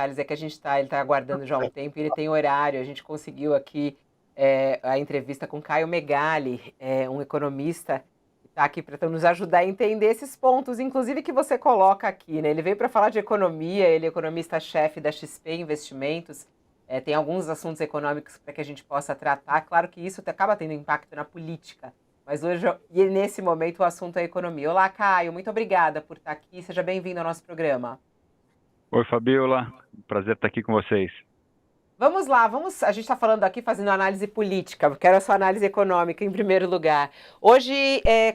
Salles, é que ele está aguardando já há um tempo, e ele tem horário, a gente conseguiu aqui a entrevista com Caio Megali, um economista que está aqui para nos ajudar a entender esses pontos, inclusive que você coloca aqui, né? Ele veio para falar de economia, ele é economista-chefe da XP Investimentos, tem alguns assuntos econômicos para que a gente possa tratar, claro que isso acaba tendo impacto na política, mas hoje, e nesse momento, o assunto é economia. Olá, Caio, muito obrigada por estar aqui, seja bem-vindo ao nosso programa. Oi, Fabiola. Prazer estar aqui com vocês. Vamos lá, a gente está falando aqui fazendo análise política, quero a sua análise econômica em primeiro lugar. Hoje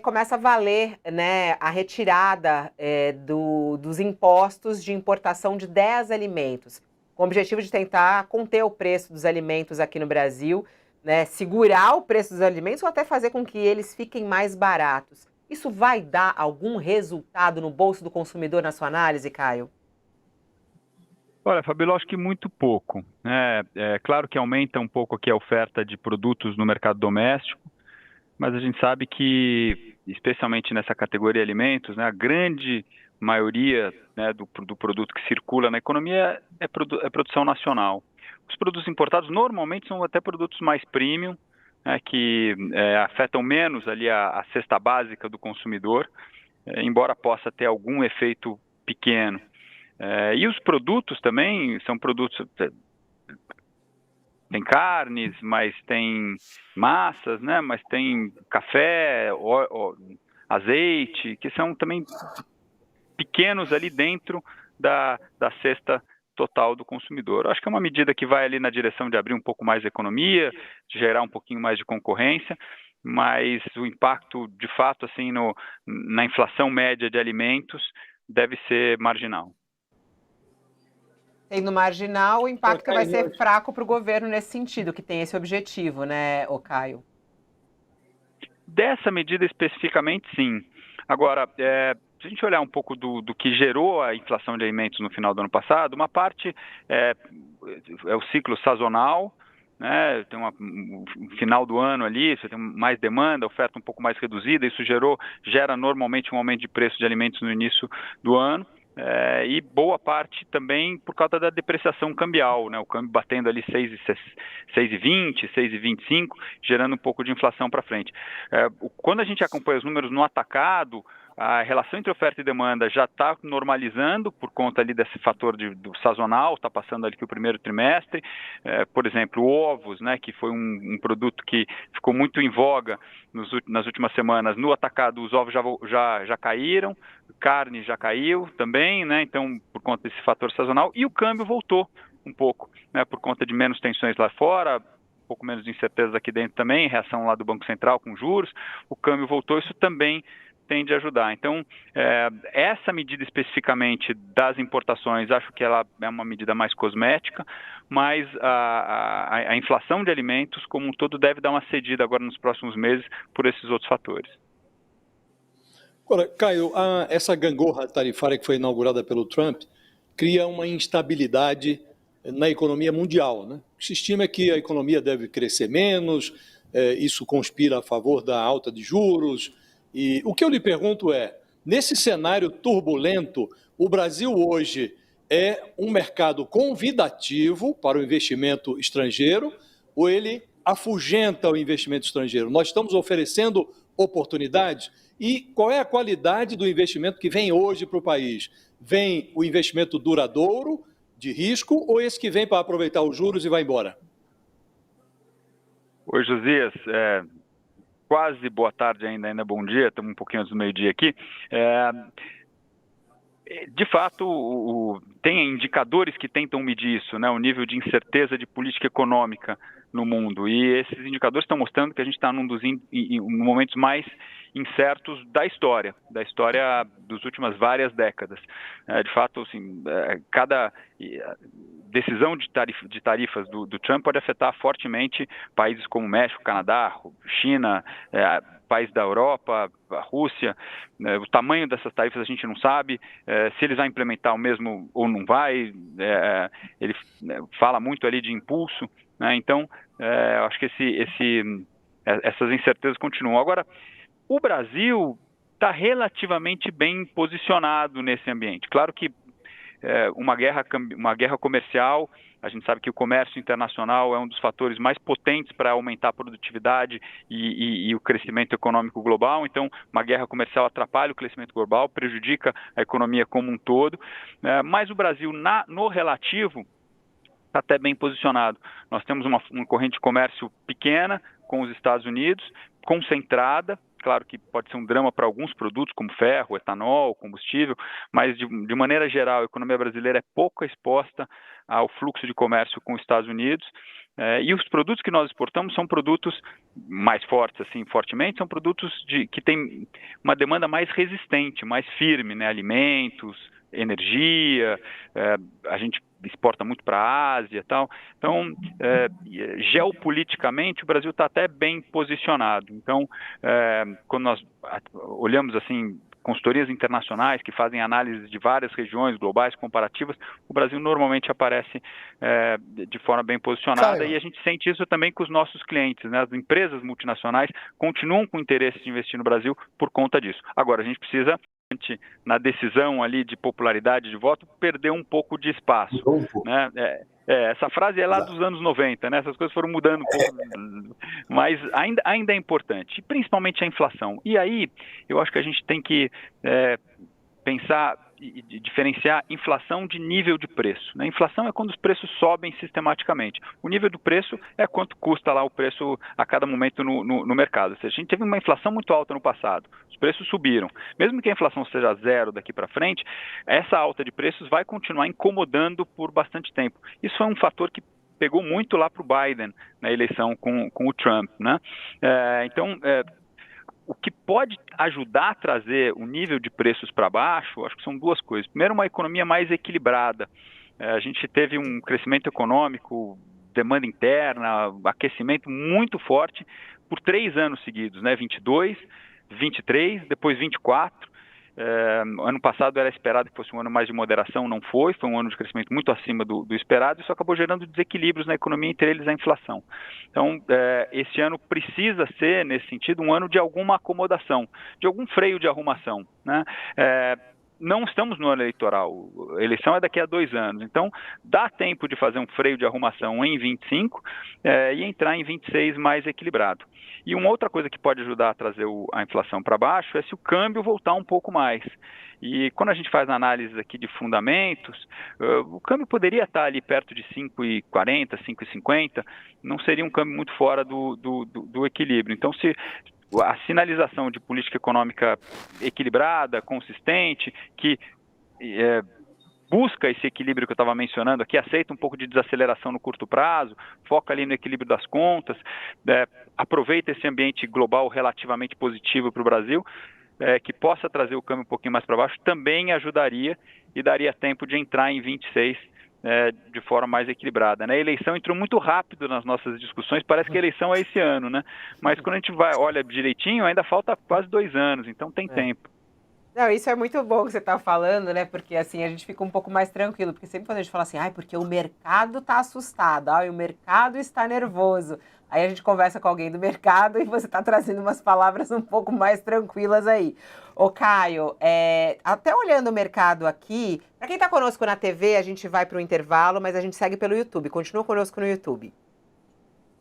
começa a valer, né, a retirada dos impostos de importação de 10 alimentos, com o objetivo de tentar conter o preço dos alimentos aqui no Brasil, né, segurar o preço dos alimentos ou até fazer com que eles fiquem mais baratos. Isso vai dar algum resultado no bolso do consumidor na sua análise, Caio? Olha, Fabiola, acho que muito pouco, né? É claro que aumenta um pouco aqui a oferta de produtos no mercado doméstico, mas a gente sabe que, especialmente nessa categoria alimentos, né, a grande maioria, né, do produto que circula na economia é produção nacional. Os produtos importados normalmente são até produtos mais premium, né, que afetam menos ali a cesta básica do consumidor, embora possa ter algum efeito pequeno. E os produtos também são produtos, tem carnes, mas tem massas, né? Mas tem café, azeite, que são também pequenos ali dentro da cesta total do consumidor. Acho que é uma medida que vai ali na direção de abrir um pouco mais a economia, de gerar um pouquinho mais de concorrência, mas o impacto, de fato, assim, na inflação média de alimentos deve ser marginal. Sendo marginal, o impacto vai Caio, ser fraco para o governo nesse sentido, que tem esse objetivo, né, ô Caio? Dessa medida especificamente, sim. Agora, se a gente olhar um pouco do que gerou a inflação de alimentos no final do ano passado, uma parte é o ciclo sazonal, né? Tem um final do ano ali, você tem mais demanda, oferta um pouco mais reduzida, isso gera normalmente um aumento de preço de alimentos no início do ano. E boa parte também por causa da depreciação cambial, né? O câmbio batendo ali 6,20, 6,25, gerando um pouco de inflação para frente. Quando a gente acompanha os números no atacado, a relação entre oferta e demanda já está normalizando por conta ali desse fator do sazonal, está passando ali que o primeiro trimestre. Por exemplo, ovos, né, que foi um produto que ficou muito em voga nas últimas semanas. No atacado, os ovos já caíram, carne já caiu também, né, então por conta desse fator sazonal. E o câmbio voltou um pouco, né, por conta de menos tensões lá fora, um pouco menos de incertezas aqui dentro também, reação lá do Banco Central com juros, o câmbio voltou, isso também tende a ajudar. Então, essa medida especificamente das importações, acho que ela é uma medida mais cosmética, mas a inflação de alimentos como um todo deve dar uma cedida agora nos próximos meses por esses outros fatores. Agora, Caio, essa gangorra tarifária que foi inaugurada pelo Trump cria uma instabilidade na economia mundial, né? Se estima que a economia deve crescer menos, isso conspira a favor da alta de juros. E o que eu lhe pergunto é, nesse cenário turbulento, o Brasil hoje é um mercado convidativo para o investimento estrangeiro ou ele afugenta o investimento estrangeiro? Nós estamos oferecendo oportunidades? E qual é a qualidade do investimento que vem hoje para o país? Vem o investimento duradouro, de risco, ou esse que vem para aproveitar os juros e vai embora? Oi, Josias. Quase boa tarde ainda bom dia, estamos um pouquinho antes do meio-dia aqui. De fato, tem indicadores que tentam medir isso, né, o nível de incerteza de política econômica no mundo. E esses indicadores estão mostrando que a gente está num dos momentos mais incertos da história das últimas várias décadas. De fato, assim, cada decisão de tarifas do Trump pode afetar fortemente países como México, Canadá, China, países da Europa, a Rússia. O tamanho dessas tarifas a gente não sabe, se eles vão implementar o mesmo ou não vai. Ele fala muito ali de impulso, né? Então, acho que essas incertezas continuam. Agora, o Brasil está relativamente bem posicionado nesse ambiente. Claro que uma guerra comercial. A gente sabe que o comércio internacional é um dos fatores mais potentes para aumentar a produtividade e o crescimento econômico global. Então, uma guerra comercial atrapalha o crescimento global, prejudica a economia como um todo. Mas o Brasil, no relativo, está até bem posicionado. Nós temos uma corrente de comércio pequena com os Estados Unidos, concentrada. Claro que pode ser um drama para alguns produtos, como ferro, etanol, combustível, mas de maneira geral, a economia brasileira é pouco exposta ao fluxo de comércio com os Estados Unidos. E os produtos que nós exportamos são produtos mais fortes, assim, fortemente, são produtos que têm uma demanda mais resistente, mais firme, né? Alimentos, energia, a gente exporta muito para a Ásia e tal. Então, geopoliticamente, o Brasil está até bem posicionado. Então, quando nós olhamos assim consultorias internacionais que fazem análise de várias regiões globais comparativas, o Brasil normalmente aparece de forma bem posicionada. Caio. E a gente sente isso também com os nossos clientes, né? As empresas multinacionais continuam com interesse de investir no Brasil por conta disso. Agora, a gente precisa, na decisão ali de popularidade de voto, perder um pouco de espaço, né? Essa frase é lá dos anos 90, né? Essas coisas foram mudando um pouco, mas ainda é importante, principalmente a inflação. E aí, eu acho que a gente tem que pensar e diferenciar inflação de nível de preço, né? Inflação é quando os preços sobem sistematicamente. O nível do preço é quanto custa lá o preço a cada momento no mercado. Ou seja, a gente teve uma inflação muito alta no passado, os preços subiram. Mesmo que a inflação seja zero daqui para frente, essa alta de preços vai continuar incomodando por bastante tempo. Isso é um fator que pegou muito lá para o Biden na eleição com o Trump, né? O que pode ajudar a trazer o nível de preços para baixo, acho que são duas coisas. Primeiro, uma economia mais equilibrada. A gente teve um crescimento econômico, demanda interna, aquecimento muito forte por 3 anos seguidos, né? 22, 23, depois 24. Ano passado era esperado que fosse um ano mais de moderação, não foi um ano de crescimento muito acima do esperado, isso acabou gerando desequilíbrios na economia, entre eles a inflação. Então, esse ano precisa ser, nesse sentido, um ano de alguma acomodação, de algum freio de arrumação, né? Não estamos no ano eleitoral, a eleição é daqui a 2 anos, então dá tempo de fazer um freio de arrumação em 25 e entrar em 26 mais equilibrado. E uma outra coisa que pode ajudar a trazer a inflação para baixo é se o câmbio voltar um pouco mais. E quando a gente faz análise aqui de fundamentos, o câmbio poderia estar ali perto de 5,40, 5,50, não seria um câmbio muito fora do equilíbrio. Então, se a sinalização de política econômica equilibrada, consistente, que busca esse equilíbrio que eu estava mencionando aqui, aceita um pouco de desaceleração no curto prazo, foca ali no equilíbrio das contas, aproveita esse ambiente global relativamente positivo para o Brasil, que possa trazer o câmbio um pouquinho mais para baixo, também ajudaria e daria tempo de entrar em 26 de forma mais equilibrada, né? A eleição entrou muito rápido nas nossas discussões, parece que a eleição é esse ano, né? Mas quando a gente olha direitinho, ainda falta quase 2 anos, então tem tempo. Não, isso é muito bom que você está falando, né? Porque assim a gente fica um pouco mais tranquilo, porque sempre quando a gente fala assim, porque o mercado está assustado, o mercado está nervoso. Aí a gente conversa com alguém do mercado e você está trazendo umas palavras um pouco mais tranquilas aí. Ô Caio, até olhando o mercado aqui, para quem está conosco na TV, a gente vai para o intervalo, mas a gente segue pelo YouTube. Continua conosco no YouTube.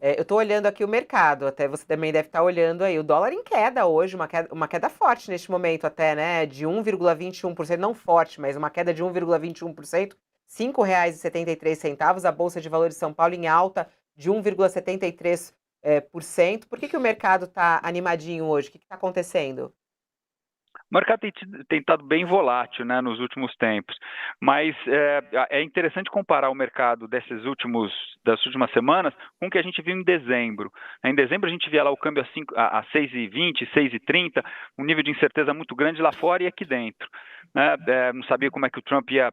Eu estou olhando aqui o mercado, até você também deve estar olhando aí. O dólar em queda hoje, uma queda forte neste momento até, né? De 1,21%, não forte, mas uma queda de 1,21%, R$ 5,73. A Bolsa de Valores de São Paulo em alta de 1,73%. Por que o mercado está animadinho hoje? O que está acontecendo? O mercado tem estado bem volátil, né, nos últimos tempos, mas é interessante comparar o mercado das últimas semanas com o que a gente viu em dezembro. Em dezembro a gente via lá o câmbio a 6,20, 6,30, um nível de incerteza muito grande lá fora e aqui dentro, né? Não sabia como é que o Trump ia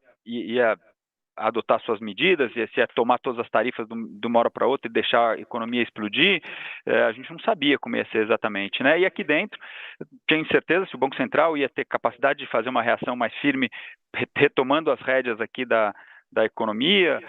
adotar suas medidas, se ia tomar todas as tarifas de uma hora para outra e deixar a economia explodir, a gente não sabia como ia ser exatamente, né? E aqui dentro, tinha incerteza se o Banco Central ia ter capacidade de fazer uma reação mais firme, retomando as rédeas aqui da economia,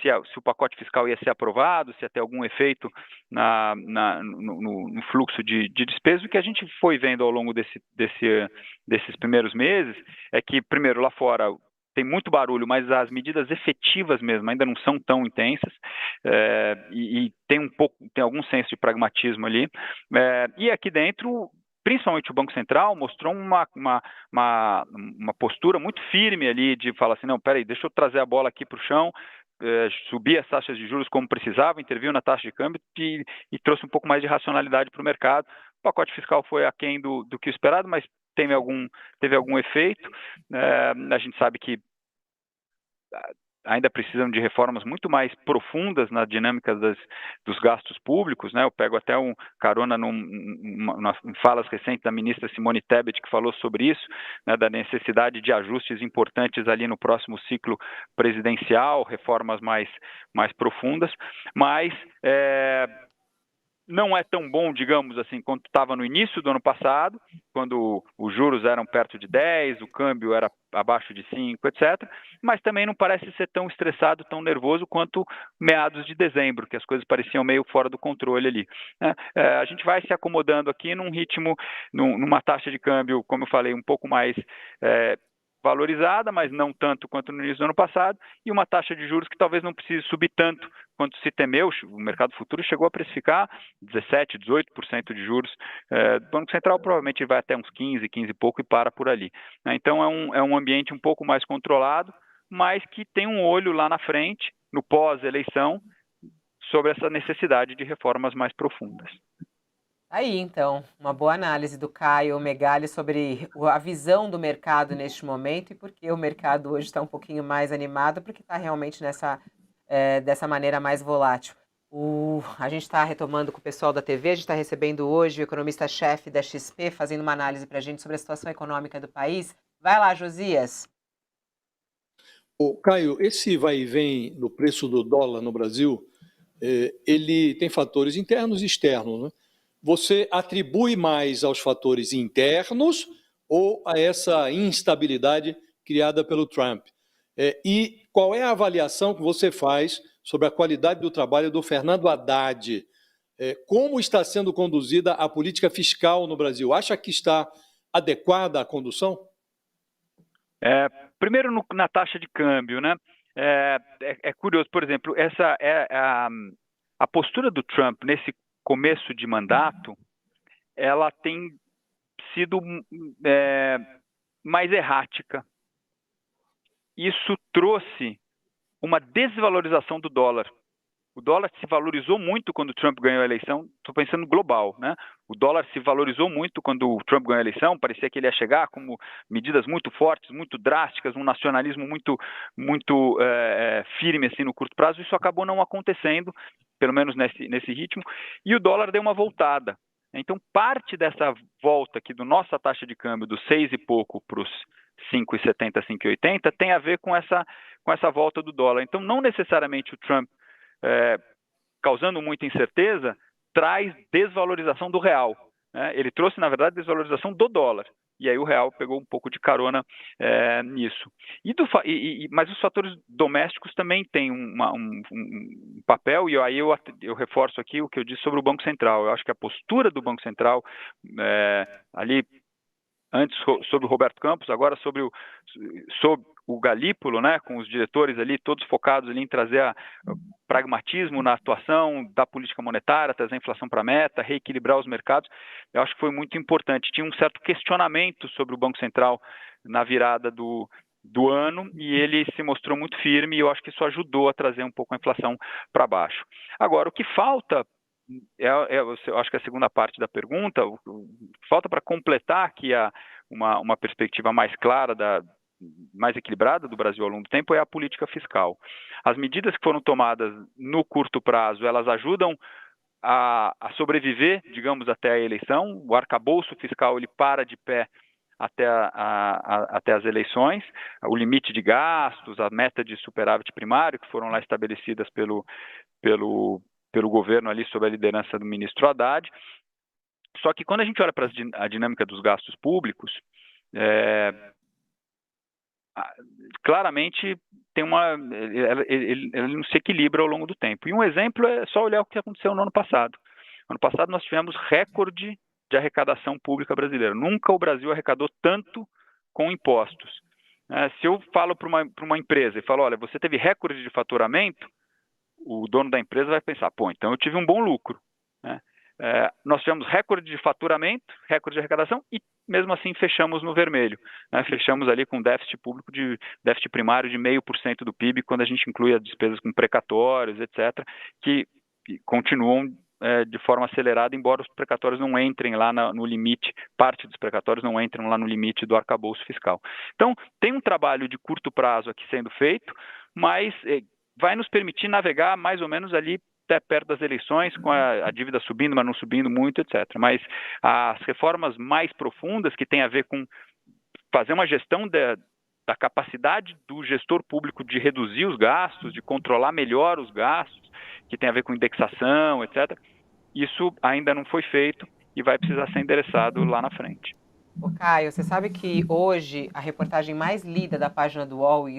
se o pacote fiscal ia ser aprovado, se ia ter algum efeito no fluxo de despesas. O que a gente foi vendo ao longo desses primeiros meses é que, primeiro, lá fora, tem muito barulho, mas as medidas efetivas mesmo ainda não são tão intensas, e tem algum senso de pragmatismo ali. E aqui dentro, principalmente o Banco Central, mostrou uma postura muito firme ali de falar assim, não, peraí, deixa eu trazer a bola aqui para o chão, subir as taxas de juros como precisava, interviu na taxa de câmbio e trouxe um pouco mais de racionalidade para o mercado. O pacote fiscal foi aquém do que o esperado, mas teve algum efeito. A gente sabe que ainda precisam de reformas muito mais profundas na dinâmica dos gastos públicos, né? Eu pego até um carona em falas recentes da ministra Simone Tebet, que falou sobre isso, né, da necessidade de ajustes importantes ali no próximo ciclo presidencial, reformas mais profundas, mas não é tão bom, digamos assim, quanto estava no início do ano passado, quando os juros eram perto de 10, o câmbio era abaixo de 5, etc. Mas também não parece ser tão estressado, tão nervoso quanto meados de dezembro, que as coisas pareciam meio fora do controle ali, né? A gente vai se acomodando aqui num ritmo, numa taxa de câmbio, como eu falei, um pouco mais valorizada, mas não tanto quanto no início do ano passado, e uma taxa de juros que talvez não precise subir tanto quanto se temeu. O mercado futuro chegou a precificar 17%, 18% de juros. O Banco Central provavelmente vai até uns 15 e pouco e para por ali, né? Então é um ambiente um pouco mais controlado, mas que tem um olho lá na frente, no pós-eleição, sobre essa necessidade de reformas mais profundas. Aí, então, uma boa análise do Caio Megali sobre a visão do mercado neste momento e por que o mercado hoje está um pouquinho mais animado, porque está realmente dessa maneira mais volátil. A gente está retomando com o pessoal da TV, a gente está recebendo hoje o economista-chefe da XP, fazendo uma análise para a gente sobre a situação econômica do país. Vai lá, Josias. Caio, esse vai e vem no preço do dólar no Brasil, ele tem fatores internos e externos, né? Você atribui mais aos fatores internos ou a essa instabilidade criada pelo Trump? E qual é a avaliação que você faz sobre a qualidade do trabalho do Fernando Haddad? Como está sendo conduzida a política fiscal no Brasil? Acha que está adequada a condução? Primeiro na taxa de câmbio, né? É curioso, por exemplo, essa a postura do Trump nesse começo de mandato, ela tem sido mais errática. Isso trouxe uma desvalorização do dólar. O dólar se valorizou muito quando o Trump ganhou a eleição, estou pensando global, né? O dólar se valorizou muito quando o Trump ganhou a eleição, parecia que ele ia chegar com medidas muito fortes, muito drásticas, um nacionalismo muito firme assim, no curto prazo. Isso acabou não acontecendo, pelo menos nesse ritmo, e o dólar deu uma voltada. Então, parte dessa volta aqui do nossa taxa de câmbio dos 6 e pouco para os 5,70, 5,80 tem a ver com essa volta do dólar. Então, não necessariamente o Trump causando muita incerteza, traz desvalorização do real, né? Ele trouxe, na verdade, desvalorização do dólar. E aí o real pegou um pouco de carona nisso. Mas os fatores domésticos também têm um papel, e aí eu reforço aqui o que eu disse sobre o Banco Central. Eu acho que a postura do Banco Central, ali, antes sobre o Roberto Campos, agora sobre o Galípolo, né, com os diretores ali, todos focados ali em trazer pragmatismo na atuação da política monetária, trazer a inflação para a meta, reequilibrar os mercados, eu acho que foi muito importante. Tinha um certo questionamento sobre o Banco Central na virada do ano, e ele se mostrou muito firme, e eu acho que isso ajudou a trazer um pouco a inflação para baixo. Agora, o que falta, eu acho que a segunda parte da pergunta, falta para completar aqui uma perspectiva mais clara, mais equilibrada do Brasil ao longo do tempo, é a política fiscal. As medidas que foram tomadas no curto prazo, elas ajudam a sobreviver, digamos, até a eleição. O arcabouço fiscal ele para de pé até as eleições. O limite de gastos, a meta de superávit primário, que foram lá estabelecidas pelo governo ali sob a liderança do ministro Haddad. Só que quando a gente olha para a dinâmica dos gastos públicos, claramente ele não se equilibra ao longo do tempo. E um exemplo é só olhar o que aconteceu no ano passado. No ano passado nós tivemos recorde de arrecadação pública brasileira. Nunca o Brasil arrecadou tanto com impostos. Se eu falo para uma empresa e falo, olha, você teve recorde de faturamento, o dono da empresa vai pensar, pô, então eu tive um bom lucro, né? Nós tivemos recorde de faturamento, recorde de arrecadação e mesmo assim fechamos no vermelho, né? Fechamos ali com déficit público déficit primário de 0,5% do PIB, quando a gente inclui as despesas com precatórios, etc., que continuam de forma acelerada, embora os precatórios não entrem lá no limite, parte dos precatórios não entram lá no limite do arcabouço fiscal. Então, tem um trabalho de curto prazo aqui sendo feito, mas vai nos permitir navegar mais ou menos ali até perto das eleições, com a dívida subindo, mas não subindo muito, etc. Mas as reformas mais profundas, que têm a ver com fazer uma gestão da capacidade do gestor público de reduzir os gastos, de controlar melhor os gastos, que tem a ver com indexação, etc., isso ainda não foi feito e vai precisar ser endereçado lá na frente. Ô Caio, você sabe que hoje a reportagem mais lida da página do UOL,